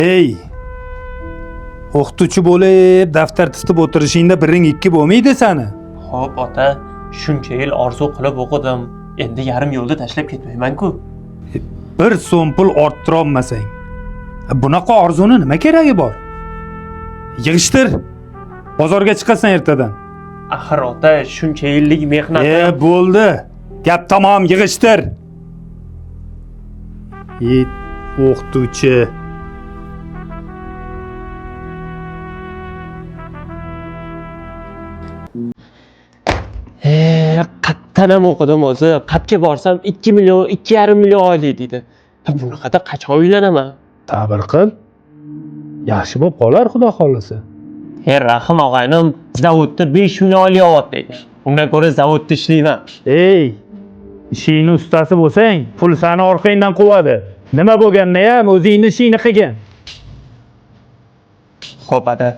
Ey, o'qituvchi bo'lib daftar tutib o'tirishingda biring ikki bo'lmaydi sani. Xo'p ota, shuncha yil orzu qilib o'qidim. Endi yarim yo'lda tashlab ketmayman-ku. Bir so'm pul orttira olmasang, bunaqa orzuni nima keragi bor? Yig'ishtir. Bozorga chiqasan ertadan. Axir ota, shuncha yillik mehnat. Bo'ldi. Gap tamom, yig'ishtir. O'qituvchi. Qattanam o'qidim o'zi. Qatga borsam 2 million, 2,5 million oylik deydi. Bunaqada qachon uylanaman? Sabr qil. Yaxshi bo'lib qolar, xudo xolasa. Rahim og'aynim zavodda 5 million oylik olyapti deydi. Undan ko'ra zavodda ishlayman. Ey, ishingni ustasi bo'lsang, pul seni orqangdan quvadi. Nima bo'lganda ham o'zingni ishingni qilgin. Xo'p aka.